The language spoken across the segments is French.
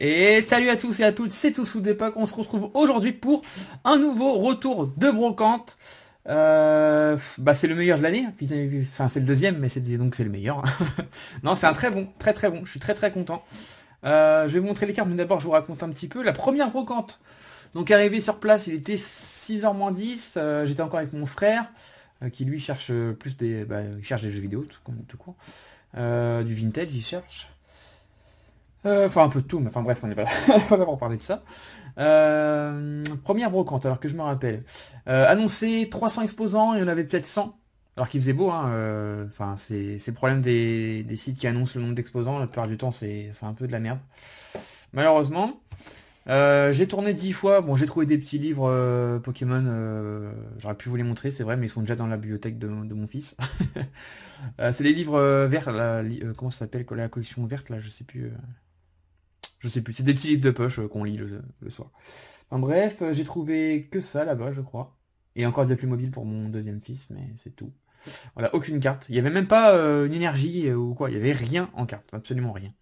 Et salut à tous et à toutes, c'est Tous des Packs. On se retrouve aujourd'hui pour un nouveau retour de brocante. C'est le meilleur de l'année. Enfin, c'est le deuxième, mais donc c'est le meilleur. Non, c'est un très bon, très très bon. Je suis très très content. Je vais vous montrer les cartes, mais d'abord je vous raconte un petit peu. La première brocante, donc arrivé sur place, il était 6h moins 10. J'étais encore avec mon frère, qui lui cherche il cherche des jeux vidéo, tout court. Du vintage, il cherche. Enfin un peu de tout, mais enfin bref, on n'est pas là, pas là pour parler de ça. Première brocante, alors que je me rappelle. Annoncé 300 exposants, il y en avait peut-être 100. Alors qu'il faisait beau, hein. Enfin, c'est le problème des sites qui annoncent le nombre d'exposants. La plupart du temps, c'est un peu de la merde. Malheureusement. J'ai tourné 10 fois. Bon, j'ai trouvé des petits livres Pokémon. J'aurais pu vous les montrer, c'est vrai, mais ils sont déjà dans la bibliothèque de mon fils. C'est des livres verts, là, comment ça s'appelle, la collection verte, là, je sais plus. Je sais plus, c'est des petits livres de poche qu'on lit le soir. Enfin bref, j'ai trouvé que ça là-bas, je crois. Et encore des plus mobiles pour mon deuxième fils, mais c'est tout. Voilà, aucune carte. Il n'y avait même pas une énergie ou quoi, il n'y avait rien en carte, absolument rien.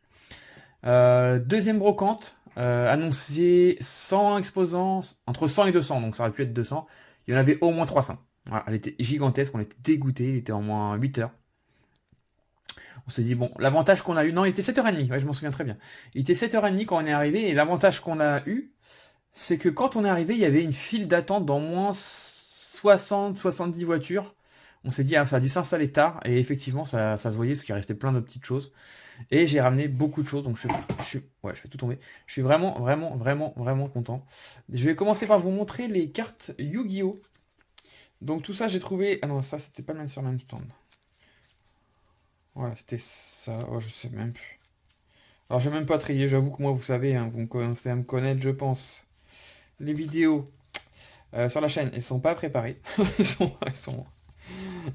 Deuxième brocante, annoncé 100 exposants, entre 100 et 200, donc ça aurait pu être 200. Il y en avait au moins 300. Voilà, elle était gigantesque, on était dégoûtés, il était en moins 8 heures. On s'est dit, bon, l'avantage qu'on a eu, non, il était 7h30, ouais, je m'en souviens très bien. Il était 7h30 quand on est arrivé, et l'avantage qu'on a eu, c'est que quand on est arrivé, il y avait une file d'attente d'au moins 60-70 voitures. On s'est dit, ah, ça a dû s'installer tard, et effectivement, ça se voyait, parce qu'il restait plein de petites choses. Et j'ai ramené beaucoup de choses, donc ouais, je fais tout tomber. Je suis vraiment, vraiment, vraiment, vraiment content. Je vais commencer par vous montrer les cartes Yu-Gi-Oh! Donc tout ça, j'ai trouvé... Ah non, ça, c'était pas le même sur le même stand. Voilà, c'était ça. Oh, je sais même plus. Alors, j'ai même pas trié, j'avoue que moi, vous savez, hein, vous commencez à me connaître, je pense. Les vidéos sur la chaîne, elles sont pas préparées. Elles sont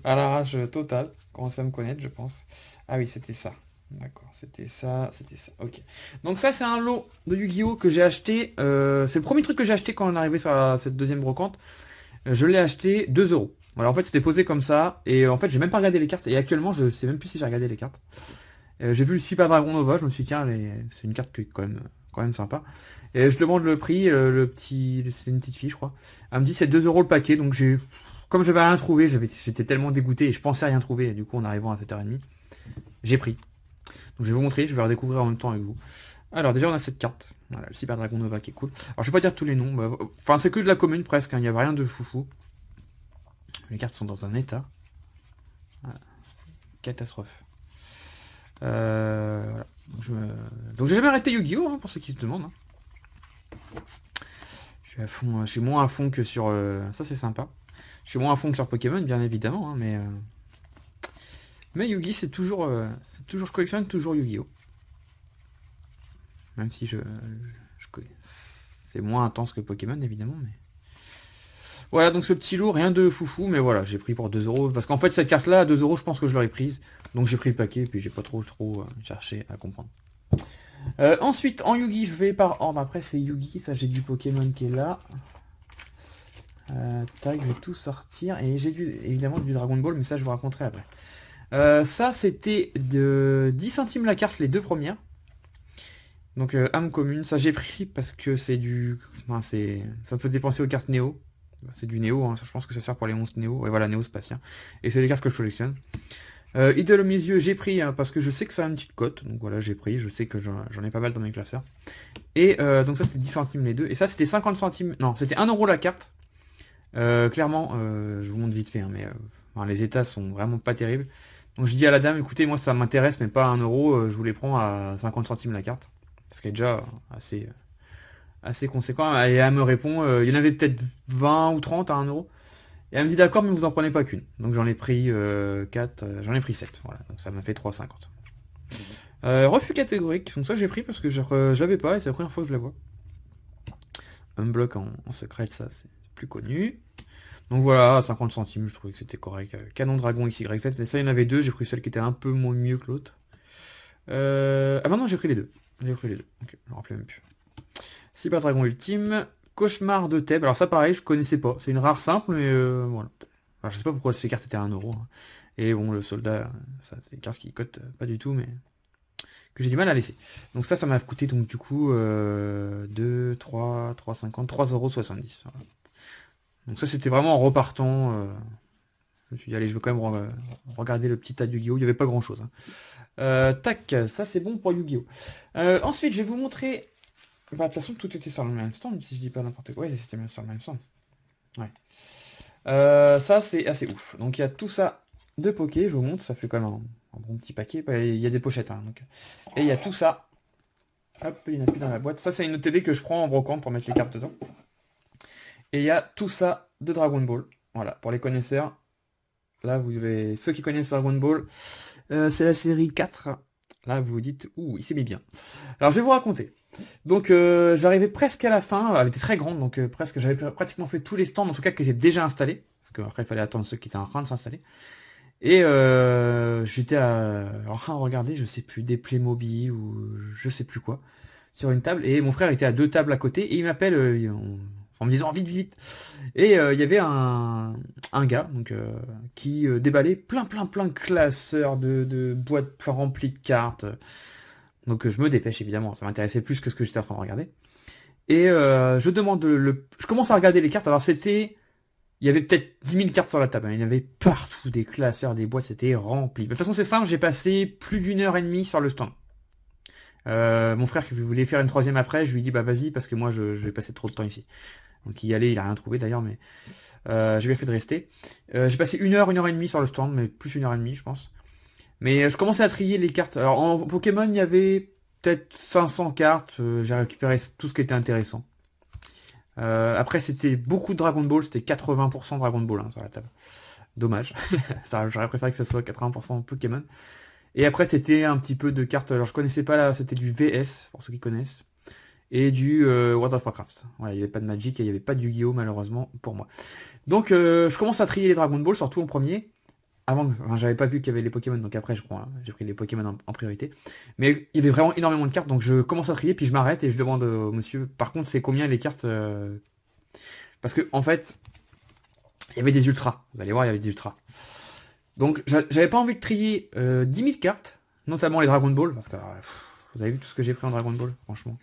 à l'arrache totale. Commencez à me connaître, je pense. Ah oui, c'était ça. D'accord, c'était ça, c'était ça. Ok. Donc ça, c'est un lot de Yu-Gi-Oh! Que j'ai acheté. C'est le premier truc que j'ai acheté quand on est arrivé sur cette deuxième brocante. Je l'ai acheté 2 euros. Voilà, en fait, c'était posé comme ça. Et en fait, j'ai même pas regardé les cartes. Et actuellement, je sais même plus si j'ai regardé les cartes. J'ai vu le Super Dragon Nova, je me suis dit, tiens, c'est une carte qui est quand même sympa. Et je demande le prix, c'est une petite fille, je crois. Elle me dit, c'est 2 euros le paquet, donc comme je n'avais rien trouvé, j'étais tellement dégoûté et je pensais rien trouver. Et du coup, en arrivant à 7h30, j'ai pris. Donc je vais vous montrer, je vais redécouvrir en même temps avec vous. Alors déjà, on a cette carte. Voilà, le Super Dragon Nova qui est cool. Alors je vais pas dire tous les noms, enfin c'est que de la commune presque, hein, il n'y a rien de foufou. Les cartes sont dans un état. Voilà. Catastrophe. Voilà. Donc j'ai jamais arrêté Yu-Gi-Oh! Hein, pour ceux qui se demandent. Hein. Je suis à fond, je suis moins à fond que sur... ça c'est sympa. Je suis moins à fond que sur Pokémon, bien évidemment, hein, mais Yu-Gi, je collectionne toujours Yu-Gi-Oh! Même si c'est moins intense que Pokémon, évidemment, mais... Voilà, donc ce petit lot, rien de foufou, mais voilà, j'ai pris pour 2 euros. Parce qu'en fait, cette carte-là, à 2 euros, je pense que je l'aurais prise. Donc j'ai pris le paquet, puis j'ai pas trop cherché à comprendre. Ensuite, en Yugi, je vais par ordre. Après, c'est Yugi, ça j'ai du Pokémon qui est là. Tac, je vais tout sortir. Et j'ai évidemment du Dragon Ball, mais ça, je vous raconterai après. Ça, c'était de 10 centimes la carte, les deux premières. Donc, âme commune. Ça, j'ai pris parce que c'est du... Enfin, ça peut dépenser aux cartes Néo. C'est du Néo, hein. Je pense que ça sert pour les monstres Néo. Et voilà, Néo Spatien. Et c'est des cartes que je collectionne. Idole aux mes yeux, j'ai pris hein, parce que je sais que ça a une petite cote. Donc voilà, j'ai pris. Je sais que j'en ai pas mal dans mes classeurs. Et donc ça, c'était 10 centimes les deux. Et ça, c'était 50 centimes. Non, c'était 1 euro la carte. Clairement, je vous montre vite fait. Hein, mais enfin, les états sont vraiment pas terribles. Donc je dis à la dame, écoutez, moi ça m'intéresse, mais pas à 1 euro. Je vous les prends à 50 centimes la carte. Ce qui est déjà assez conséquent. Et elle me répond, il y en avait peut-être 20 ou 30 à 1 euro. Et elle me dit d'accord, mais vous en prenez pas qu'une. Donc j'en ai pris 4, j'en ai pris 7. Voilà, donc ça m'a fait 3,50. Refus catégorique, donc ça j'ai pris parce que je l'avais pas et c'est la première fois que je la vois. Un bloc en secret, ça c'est plus connu. Donc voilà, 50 centimes, je trouvais que c'était correct. Canon Dragon XYZ, et ça il y en avait deux, j'ai pris celle qui était un peu mieux que l'autre. Ah bah non, j'ai pris les deux. J'ai pris les deux, ok, je me rappelais même plus. Cyber Dragon Ultime, Cauchemar de Thèbes. Alors ça pareil, je connaissais pas. C'est une rare simple, mais voilà. Alors, je sais pas pourquoi ces cartes étaient à 1 euro. Hein. Et bon, le soldat, ça c'est des cartes qui cotent pas du tout, mais que j'ai du mal à laisser. Donc ça m'a coûté donc du coup 2, 3, 3,50, 3,70 €. Voilà. Donc ça c'était vraiment en repartant. Je me suis dit allez je vais quand même regarder le petit tas de Yu-Gi-Oh! Il n'y avait pas grand chose. Tac, ça c'est bon pour Yu-Gi-Oh! Ensuite je vais vous montrer. Bah de toute façon tout était sur le même stand si je dis pas n'importe quoi. Ouais c'était même sur le même stand. Ouais. Ça c'est assez ouf. Donc il y a tout ça de Poké, je vous montre, ça fait quand même un bon petit paquet. Il y a des pochettes. Hein, donc. Et il y a tout ça. Hop, il n'y en a plus dans la boîte. Ça c'est une OTB que je prends en brocante pour mettre les cartes dedans. Et il y a tout ça de Dragon Ball. Voilà, pour les connaisseurs. Là, vous avez ceux qui connaissent Dragon Ball. C'est la série 4. Là, vous vous dites, ouh, il s'est mis bien. Alors, je vais vous raconter. Donc, j'arrivais presque à la fin. Elle était très grande, donc presque. J'avais pratiquement fait tous les stands, en tout cas, que j'ai déjà installés. Parce qu'après, il fallait attendre ceux qui étaient en train de s'installer. Et j'étais en train de regarder, je sais plus, des Playmobil ou je sais plus quoi, sur une table. Et mon frère était à 2 tables à côté. Et il m'appelle en me disant, vite, vite. Et il y avait un gars donc, qui déballait plein de classeurs de boîtes remplies de cartes. Donc je me dépêche évidemment, ça m'intéressait plus que ce que j'étais en train de regarder. Et je commence à regarder les cartes. Alors il y avait peut-être 10 000 cartes sur la table. Hein. Il y avait partout des classeurs, des boîtes, c'était rempli. De toute façon c'est simple, j'ai passé plus d'1 h 30 sur le stand. Mon frère qui voulait faire une troisième après, je lui dis bah vas-y parce que moi je vais passer trop de temps ici. Donc il y allait, il a rien trouvé d'ailleurs, mais j'ai bien fait de rester. J'ai passé 1 h 30 sur le stand, mais plus 1 h 30 je pense. Mais je commençais à trier les cartes. Alors en Pokémon, il y avait peut-être 500 cartes. J'ai récupéré tout ce qui était intéressant. Après, c'était beaucoup de Dragon Ball. C'était 80% Dragon Ball hein, sur la table. Dommage. J'aurais préféré que ça soit 80% Pokémon. Et après, c'était un petit peu de cartes. Alors je connaissais pas là, c'était du VS, pour ceux qui connaissent. Et du World of Warcraft. Voilà, il n'y avait pas de Magic et il n'y avait pas de Yu-Gi-Oh! Malheureusement pour moi. Donc je commence à trier les Dragon Ball, surtout en premier. J'avais pas vu qu'il y avait les Pokémon, donc après je prends, j'ai pris les Pokémon en priorité. Mais il y avait vraiment énormément de cartes, donc je commence à trier, puis je m'arrête et je demande au monsieur, par contre c'est combien les cartes parce que en fait, il y avait des ultras. Vous allez voir, il y avait des ultras. Donc j'avais pas envie de trier 10 000 cartes, notamment les Dragon Ball, parce que vous avez vu tout ce que j'ai pris en Dragon Ball, franchement.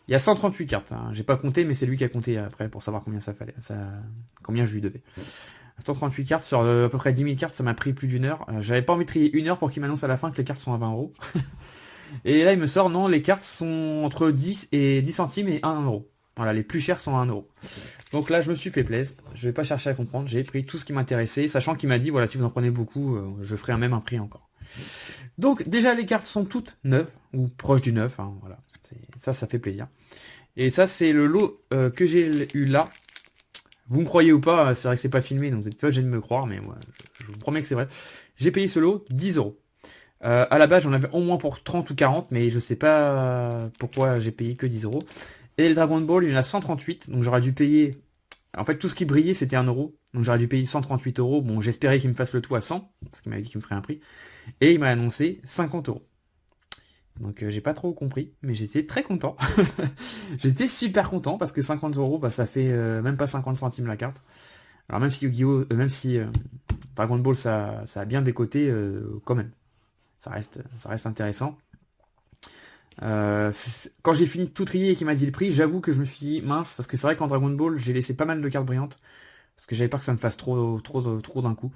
Il y a 138 cartes, hein. J'ai pas compté, mais c'est lui qui a compté après pour savoir combien ça fallait, combien je lui devais. 138 cartes sur à peu près 10 000 cartes, ça m'a pris plus d'1 heure. J'avais pas envie de trier 1 heure pour qu'il m'annonce à la fin que les cartes sont à 20 €. Et là, il me sort, non, les cartes sont entre 10 et 10 centimes et 1 euro. Voilà, les plus chères sont à 1 euro. Donc là, je me suis fait plaisir. Je vais pas chercher à comprendre. J'ai pris tout ce qui m'intéressait, sachant qu'il m'a dit, voilà, si vous en prenez beaucoup, je ferai même un prix encore. Donc déjà, les cartes sont toutes neuves, ou proches du neuf. Hein, voilà. Ça fait plaisir. Et ça, c'est le lot que j'ai eu là. Vous me croyez ou pas, c'est vrai que c'est pas filmé, donc vous n'êtes pas obligé de me croire, mais moi, je vous promets que c'est vrai. J'ai payé ce lot 10 €. À la base, j'en avais au moins pour 30 ou 40, mais je sais pas pourquoi j'ai payé que 10 €. Et le Dragon Ball, il y en a 138, donc j'aurais dû payer... En fait, tout ce qui brillait, c'était 1 €, donc j'aurais dû payer 138 €. Bon, j'espérais qu'il me fasse le tout à 100, parce qu'il m'avait dit qu'il me ferait un prix. Et il m'a annoncé 50 €. Donc j'ai pas trop compris, mais j'étais très content. J'étais super content parce que 50 €, bah, ça fait même pas 50 centimes la carte. Alors même si Yu-Gi-Oh! Même si Dragon Ball ça a bien des côtés, quand même. Ça reste intéressant. Quand j'ai fini de tout trier et qu'il m'a dit le prix, j'avoue que je me suis dit mince, parce que c'est vrai qu'en Dragon Ball, j'ai laissé pas mal de cartes brillantes. Parce que j'avais peur que ça me fasse trop d'un coup.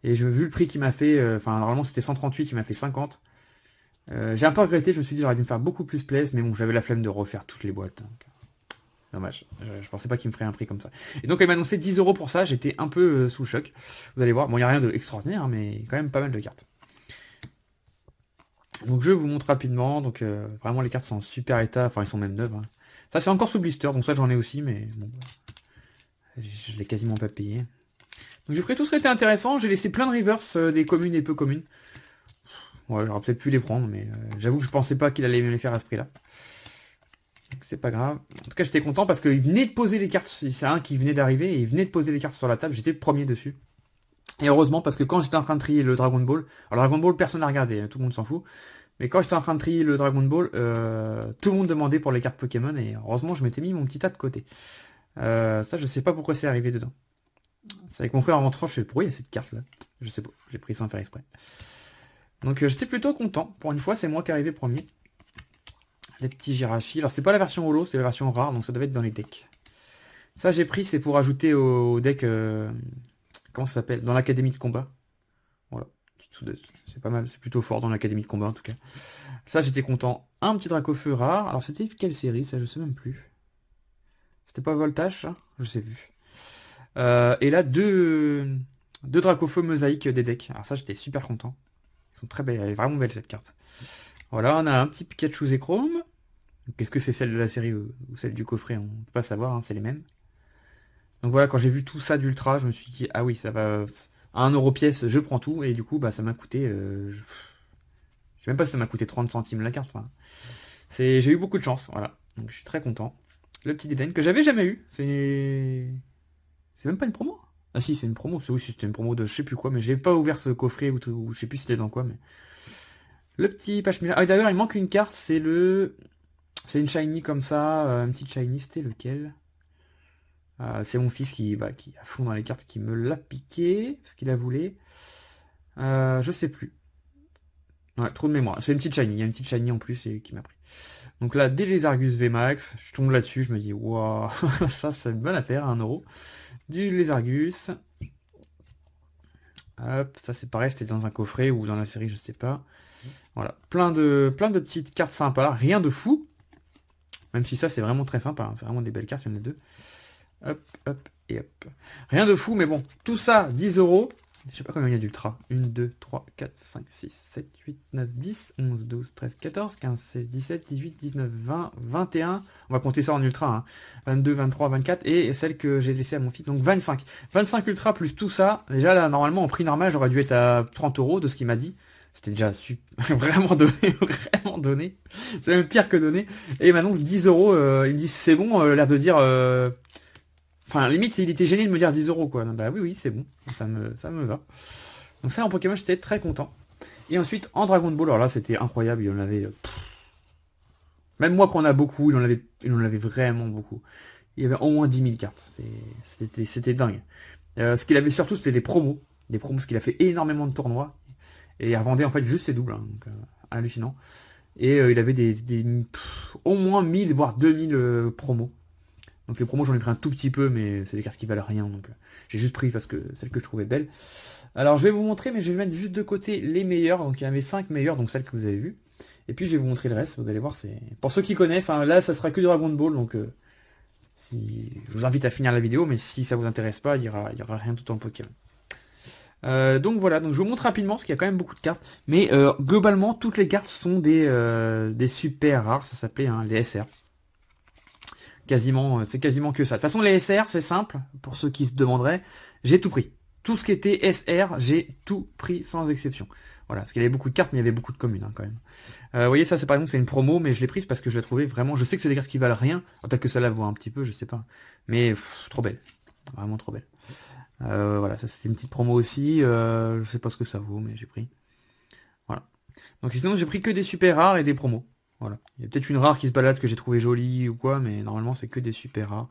Et j'ai vu le prix qu'il m'a fait, normalement c'était 138, il m'a fait 50. J'ai un peu regretté, je me suis dit j'aurais dû me faire beaucoup plus plaisir, mais bon, j'avais la flemme de refaire toutes les boîtes. Donc, dommage, je pensais pas qu'il me ferait un prix comme ça. Et donc elle m'a annoncé 10 € pour ça, j'étais un peu sous le choc. Vous allez voir, bon il n'y a rien d'extraordinaire, hein, mais quand même pas mal de cartes. Donc je vous montre rapidement, donc vraiment les cartes sont en super état, enfin ils sont même neuves. Hein. Ça c'est encore sous blister, donc ça j'en ai aussi, mais bon, je l'ai quasiment pas payé. Donc j'ai pris tout ce qui était intéressant, j'ai laissé plein de reverse, des communes et peu communes. Ouais, j'aurais peut-être pu les prendre, mais j'avoue que je pensais pas qu'il allait me les faire à ce prix-là. C'est pas grave. En tout cas, j'étais content parce qu'il venait de poser les cartes. C'est un qui venait d'arriver et il venait de poser les cartes sur la table. J'étais le premier dessus. Et heureusement, parce que quand j'étais en train de trier le Dragon Ball, alors Dragon Ball, personne n'a regardé, hein, tout le monde s'en fout. Mais quand j'étais en train de trier le Dragon Ball, tout le monde demandait pour les cartes Pokémon et heureusement, je m'étais mis mon petit tas de côté. Ça, je sais pas pourquoi c'est arrivé dedans. C'est avec mon frère en rentrant, je sais pourquoi il y a cette carte là. Je sais pas, j'ai pris sans faire exprès. Donc j'étais plutôt content. Pour une fois, c'est moi qui arrivé premier. Les petits Jirachi. Alors c'est pas la version holo, c'est la version rare, donc ça devait être dans les decks. Ça j'ai pris, c'est pour ajouter au deck... comment ça s'appelle? Dans l'académie de combat. Voilà. C'est pas mal, c'est plutôt fort dans l'académie de combat en tout cas. Ça j'étais content. Un petit Dracofeu rare. Alors c'était quelle série ça? Je sais même plus. C'était pas Voltage ça? Je sais plus. Et là deux Dracofeu mosaïques des decks. Alors ça j'étais super content. Ils sont très belles, elle est vraiment belle cette carte. Voilà, on a un petit Pikachu Zekrom. Qu'est-ce que c'est celle de la série ou celle du coffret? On ne peut pas savoir, hein, c'est les mêmes. Donc voilà, quand j'ai vu tout ça d'ultra, je me suis dit, ah oui, ça va... À 1€ pièce, je prends tout. Et du coup, bah, ça m'a coûté... Je sais même pas si ça m'a coûté 30 centimes la carte. Enfin, j'ai eu beaucoup de chance, voilà. Donc je suis très content. Le petit Dédaine que j'avais jamais eu. C'est même pas une promo. Ah si, c'est une promo. Oui, c'était une promo de je sais plus quoi, mais j'ai pas ouvert ce coffret ou je sais plus c'était dans quoi, mais... Le petit Pachmila. Ah d'ailleurs, il manque une carte, c'est une shiny comme ça, une petite shiny, c'était lequel? C'est mon fils qui est à fond dans les cartes qui me l'a piqué, parce qu'il a voulu. Je sais plus. Ouais, trop de mémoire. C'est une petite shiny, il y a une petite shiny en plus et qui m'a pris. Donc là, des Lézargus VMAX, je tombe là-dessus, je me dis, waouh, ça c'est une bonne affaire, 1€. Du Lézargus. Hop, ça c'est pareil, c'était dans un coffret ou dans la série, je sais pas. Voilà, plein de petites cartes sympas là, rien de fou. Même si ça c'est vraiment très sympa, hein. C'est vraiment des belles cartes, il y en a deux. Hop, hop, et hop. Rien de fou, mais bon, tout ça, 10€. Je sais pas combien il y a d'ultra. 1, 2, 3, 4, 5, 6, 7, 8, 9, 10, 11, 12, 13, 14, 15, 16, 17, 18, 19, 20, 21. On va compter ça en ultra. Hein. 22, 23, 24 et celle que j'ai laissée à mon fils. Donc 25. 25 ultra plus tout ça. Déjà là, normalement, en prix normal, j'aurais dû être à 30€ de ce qu'il m'a dit. C'était déjà vraiment donné, vraiment donné. C'est même pire que donné. Et il m'annonce 10€. Il me dit c'est bon, l'air de dire... Enfin, limite, il était gêné de me dire 10€, quoi. Bah oui, oui, c'est bon. Ça me va. Donc ça, en Pokémon, j'étais très content. Et ensuite, en Dragon Ball, alors là, c'était incroyable. Il en avait... Même moi, qu'on a beaucoup, il en avait vraiment beaucoup. Il y avait au moins 10 000 cartes. C'était dingue. Ce qu'il avait surtout, c'était les promos. Les promos, parce qu'il a fait énormément de tournois. Et il revendait, en fait, juste ses doubles. Hein, donc, hallucinant. Et il avait au moins 1000, voire 2000 promos. Donc les promos j'en ai pris un tout petit peu, mais c'est des cartes qui valent rien, donc j'ai juste pris parce que celle que je trouvais belle. Alors je vais vous montrer, mais je vais mettre juste de côté les meilleures, donc il y avait 5 meilleures, donc celles que vous avez vues. Et puis je vais vous montrer le reste, vous allez voir, c'est... Pour ceux qui connaissent, hein, là ça sera que Dragon Ball, donc si... je vous invite à finir la vidéo, mais si ça vous intéresse pas, il y aura rien tout en Pokémon. Donc voilà, donc je vous montre rapidement, parce qu'il y a quand même beaucoup de cartes, mais globalement, toutes les cartes sont des super rares, ça s'appelait hein, les SR. Quasiment, c'est quasiment que ça. De toute façon, les SR, c'est simple, pour ceux qui se demanderaient, j'ai tout pris. Tout ce qui était SR, j'ai tout pris sans exception. Voilà, parce qu'il y avait beaucoup de cartes, mais il y avait beaucoup de communes hein, quand même. Vous voyez, ça, c'est par exemple, c'est une promo, mais je l'ai prise parce que je l'ai trouvée vraiment... Je sais que c'est des cartes qui valent rien, peut-être que ça la vaut un petit peu, je sais pas. Mais trop belle, vraiment trop belle. Voilà, ça c'était une petite promo aussi, je sais pas ce que ça vaut, mais j'ai pris. Voilà. Donc sinon, j'ai pris que des super rares et des promos. Voilà. Il y a peut-être une rare qui se balade que j'ai trouvé jolie ou quoi, mais normalement c'est que des super rares.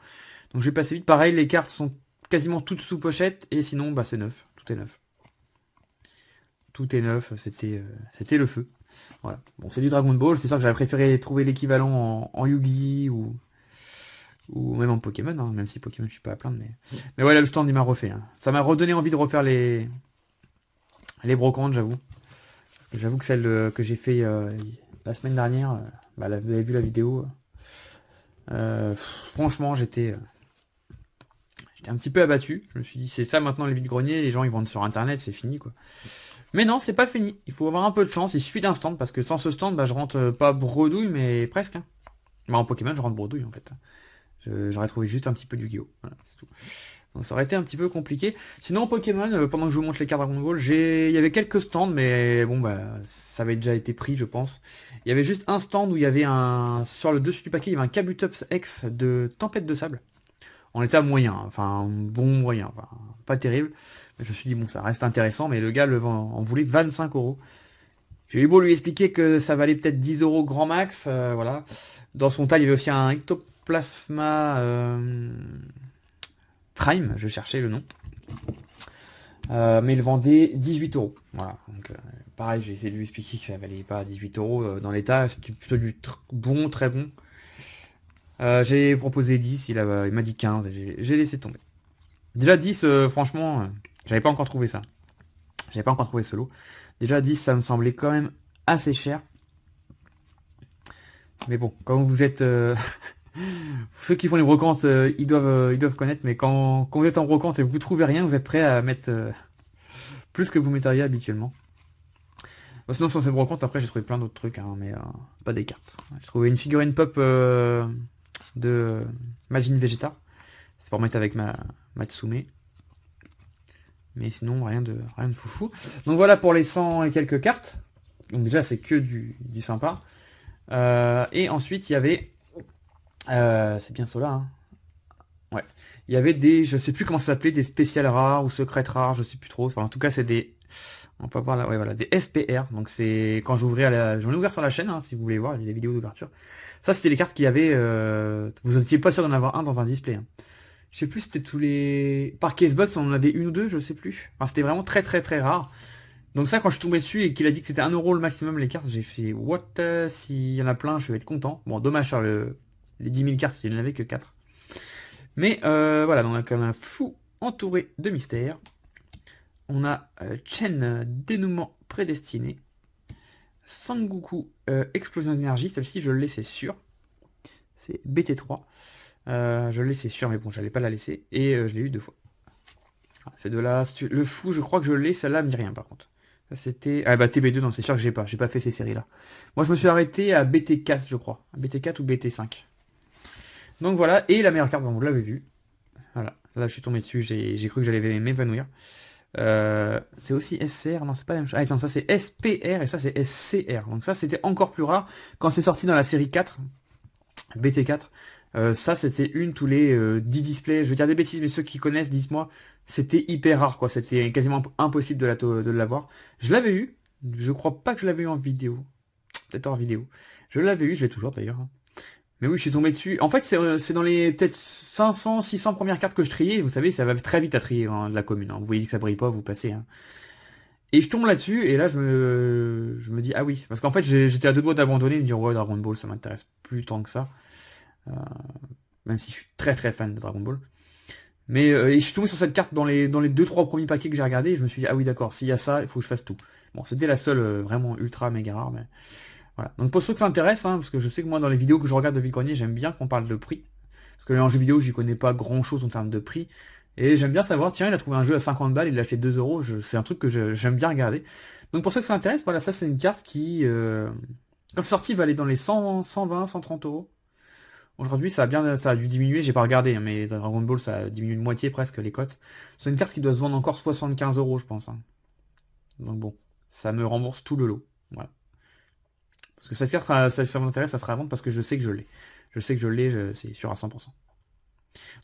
Donc je vais passer vite. Pareil, les cartes sont quasiment toutes sous pochette, et sinon bah c'est neuf. Tout est neuf. Tout est neuf, c'était le feu. Voilà. Bon, c'est du Dragon Ball, c'est sûr que j'aurais préféré trouver l'équivalent en Yu-Gi ou même en Pokémon, hein, même si Pokémon je suis pas à plaindre, mais voilà, le stand il m'a refait. Hein. Ça m'a redonné envie de refaire les brocantes, j'avoue. Parce que j'avoue que celle que j'ai fait la semaine dernière, bah, là, vous avez vu la vidéo. Franchement, j'étais un petit peu abattu. Je me suis dit, c'est ça maintenant les vides-greniers, les gens ils vendent sur internet, c'est fini quoi. Mais non, c'est pas fini. Il faut avoir un peu de chance, il suffit d'un stand, parce que sans ce stand, bah, je rentre pas bredouille, mais presque. Hein. Bah, en Pokémon, je rentre bredouille en fait. J'aurais trouvé juste un petit peu du Yu-Gi-Oh! Voilà, c'est tout. Donc ça aurait été un petit peu compliqué. Sinon en Pokémon, pendant que je vous montre les cartes Dragon Ball, il y avait quelques stands, mais bon bah ça avait déjà été pris je pense. Il y avait juste un stand où il y avait sur le dessus du paquet, il y avait un Kabutops X de Tempête de Sable. En état moyen, enfin bon moyen, enfin, pas terrible. Mais je me suis dit bon ça reste intéressant, mais le gars en voulait 25€. J'ai eu beau lui expliquer que ça valait peut-être 10€ grand max, voilà. Dans son tas il y avait aussi un Ectoplasma... Prime, je cherchais le nom. Mais il vendait 18€. Voilà, donc pareil, j'ai essayé de lui expliquer que ça valait pas 18 euros dans l'état, c'était plutôt du bon, très bon. J'ai proposé 10, il m'a dit 15, et j'ai laissé tomber. Déjà 10, franchement, j'avais pas encore trouvé ça. J'avais pas encore trouvé ce lot. Déjà 10, ça me semblait quand même assez cher. Mais bon, quand vous êtes... ceux qui font les brocantes, ils doivent connaître, mais quand vous êtes en brocante et que vous trouvez rien, vous êtes prêt à mettre plus que vous metteriez habituellement. Bon, sinon, sur ces brocantes, après, j'ai trouvé plein d'autres trucs, hein, mais pas des cartes. J'ai trouvé une figurine pop de Majin Vegeta. C'est pour mettre avec ma Tsume. Mais sinon, rien de foufou. Donc voilà pour les 100 et quelques cartes. Donc déjà, c'est que du sympa. Et ensuite, il y avait... c'est bien cela, hein. Ouais. Il y avait des... Je sais plus comment ça s'appelait, des spéciales rares ou secrètes rares, je sais plus trop. Enfin, en tout cas, c'est des... On peut voir là, ouais, voilà, des SPR. Donc c'est quand j'ouvrais j'en ai ouvert sur la chaîne, hein, si vous voulez voir, il y a des vidéos d'ouverture. Ça, c'était les cartes qui avaient... Vous n'étiez pas sûr d'en avoir un dans un display, hein. Je sais plus, c'était tous les... Par Casebox, on en avait une ou deux, je sais plus. Enfin, c'était vraiment très très très rare. Donc ça, quand je suis tombé dessus et qu'il a dit que c'était 1 euro le maximum les cartes, j'ai fait what, s'il y en a plein, je vais être content. Bon, dommage sur les 10 000 cartes, il n'y en avait que 4. Mais voilà, donc on a quand même un fou entouré de mystères. On a Chen, dénouement prédestiné. Sangoku, explosion d'énergie, celle-ci je l'ai, c'est sûr. C'est BT3. Je l'ai, c'est sûr, mais bon, j'allais pas la laisser. Et je l'ai eu 2 fois. C'est de là. Le fou, je crois que je l'ai, celle-là me dit rien par contre. Ça c'était. Ah bah TB2, non, c'est sûr que j'ai pas fait ces séries-là. Moi je me suis arrêté à BT4, je crois. BT4 ou BT5. Donc voilà, et la meilleure carte, bon, vous l'avez vu. Voilà, là je suis tombé dessus, j'ai cru que j'allais m'évanouir. C'est aussi SCR, non c'est pas la même chose. Ah attends, ça c'est SPR et ça c'est SCR. Donc ça c'était encore plus rare quand c'est sorti dans la série 4, BT4. Ça c'était une tous les 10 displays. Je vais dire des bêtises, mais ceux qui connaissent, dites-moi, c'était hyper rare quoi. C'était quasiment impossible de l'avoir. Je l'avais eu, je crois pas que je l'avais eu en vidéo. Peut-être en vidéo. Je l'avais eu, je l'ai toujours d'ailleurs, hein. Mais oui, je suis tombé dessus. En fait, c'est dans les peut-être 500, 600 premières cartes que je triais. Vous savez, ça va très vite à trier, hein, de la commune, hein. Vous voyez que ça brille pas, vous passez, hein. Et je tombe là-dessus, et là, je me dis, ah oui. Parce qu'en fait, j'étais à deux doigts d'abandonner, de me dire, ouais, Dragon Ball, ça m'intéresse plus tant que ça. Euh, Même si je suis très très fan de Dragon Ball. Mais et je suis tombé sur cette carte dans les 2-3 premiers paquets que j'ai regardé, et je me suis dit, ah oui, d'accord, s'il y a ça, il faut que je fasse tout. Bon, c'était la seule vraiment ultra méga rare, mais... Voilà. Donc pour ceux que ça intéresse, hein, parce que je sais que moi dans les vidéos que je regarde de vide-grenier, j'aime bien qu'on parle de prix. Parce que en jeu vidéo, j'y connais pas grand chose en termes de prix. Et j'aime bien savoir, tiens, il a trouvé un jeu à 50 balles, il l'a acheté 2 euros, c'est un truc que j'aime bien regarder. Donc pour ceux que ça intéresse, voilà, ça c'est une carte qui, quand c'est sorti, va aller dans les 100, 120, 130 euros. Aujourd'hui, ça a dû diminuer, j'ai pas regardé, hein, mais Dragon Ball, ça a diminué de moitié presque les cotes. C'est une carte qui doit se vendre encore 75 euros, je pense, hein. Donc bon, ça me rembourse tout le lot. Voilà. Parce que cette carte, ça m'intéresse, ça sera à vendre parce que je sais que je l'ai. Je sais que je l'ai, c'est sûr à 100%.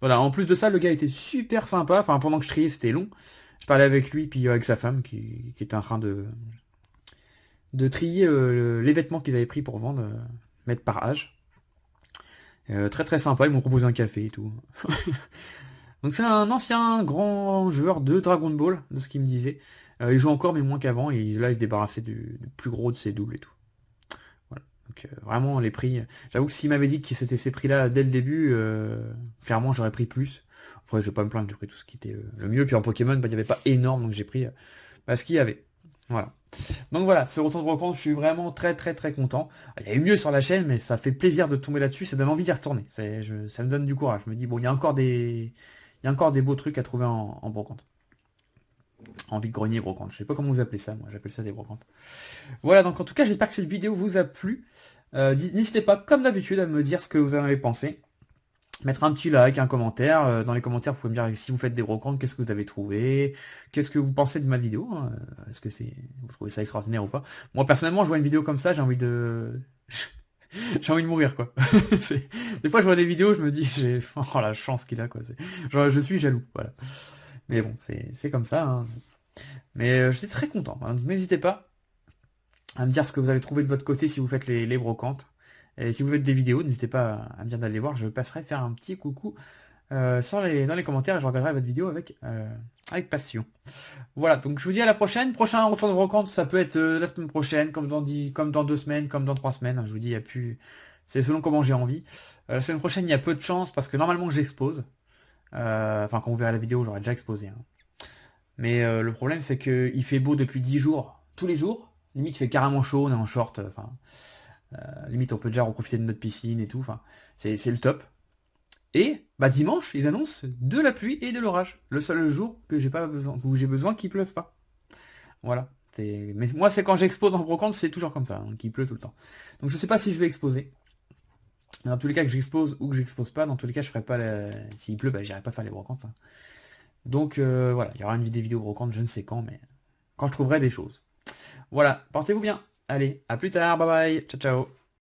Voilà, en plus de ça, le gars était super sympa. Enfin, pendant que je triais, c'était long. Je parlais avec lui, puis avec sa femme, qui était en train de trier les vêtements qu'ils avaient pris pour vendre, mettre par âge. Très très sympa, ils m'ont proposé un café et tout. Donc c'est un ancien grand joueur de Dragon Ball, de ce qu'il me disait. Il joue encore, mais moins qu'avant, et là, il se débarrassait du plus gros de ses doubles et tout. Donc vraiment les prix. J'avoue que s'il m'avait dit que c'était ces prix-là dès le début, clairement j'aurais pris plus. Après je vais pas me plaindre, j'ai pris tout ce qui était le mieux. Puis en Pokémon, bah, il n'y avait pas énorme, donc j'ai pris ce qu'il y avait. Voilà. Donc voilà, ce retour de brocante, je suis vraiment très très très content. Il y a eu mieux sur la chaîne, mais ça fait plaisir de tomber là-dessus, ça donne envie d'y retourner. Ça me donne du courage. Je me dis, bon, il y a encore des beaux trucs à trouver en brocante. En vide-grenier brocante. Je sais pas comment vous appelez ça, moi j'appelle ça des brocantes. Voilà, donc en tout cas, j'espère que cette vidéo vous a plu. N'hésitez pas, comme d'habitude, à me dire ce que vous en avez pensé. Mettre un petit like, un commentaire. Dans les commentaires, vous pouvez me dire si vous faites des brocantes, qu'est-ce que vous avez trouvé, qu'est-ce que vous pensez de ma vidéo, hein. Est-ce que vous trouvez ça extraordinaire ou pas? Moi, personnellement, je vois une vidéo comme ça, j'ai envie de... j'ai envie de mourir, quoi. Des fois, je vois des vidéos, je me dis, oh la chance qu'il a, quoi. Je suis jaloux, voilà. Mais bon, c'est comme ça, hein. Mais je suis très content, hein. N'hésitez pas à me dire ce que vous avez trouvé de votre côté si vous faites les brocantes. Et si vous faites des vidéos, n'hésitez pas à me dire d'aller voir. Je passerai faire un petit coucou dans les commentaires et je regarderai votre vidéo avec avec passion. Voilà, donc je vous dis à la prochaine. Prochain retour de brocante, ça peut être la semaine prochaine, comme dans 2 semaines, comme dans 3 semaines. Je vous dis, il y a plus. C'est selon comment j'ai envie. La semaine prochaine, il y a peu de chance parce que normalement j'expose. Enfin, quand vous verrez la vidéo, j'aurai déjà exposé, hein. Mais le problème, c'est qu'il fait beau depuis 10 jours, tous les jours. Limite, il fait carrément chaud, on est en short. Enfin, limite, on peut déjà en profiter de notre piscine et tout. Enfin, c'est le top. Et bah dimanche, ils annoncent de la pluie et de l'orage. Le seul jour que j'ai pas besoin, où j'ai besoin qu'il pleuve pas. Voilà. Mais moi, c'est quand j'expose en brocante, c'est toujours comme ça, hein, qu'il pleut tout le temps. Donc je sais pas si je vais exposer. Mais dans tous les cas que j'expose ou que j'expose pas, dans tous les cas, je ferai pas s'il pleut, bah j'irai pas faire les brocantes, hein. Donc voilà, il y aura une vidéo brocante, je ne sais quand, mais quand je trouverai des choses. Voilà, portez-vous bien. Allez, à plus tard, bye bye, ciao ciao.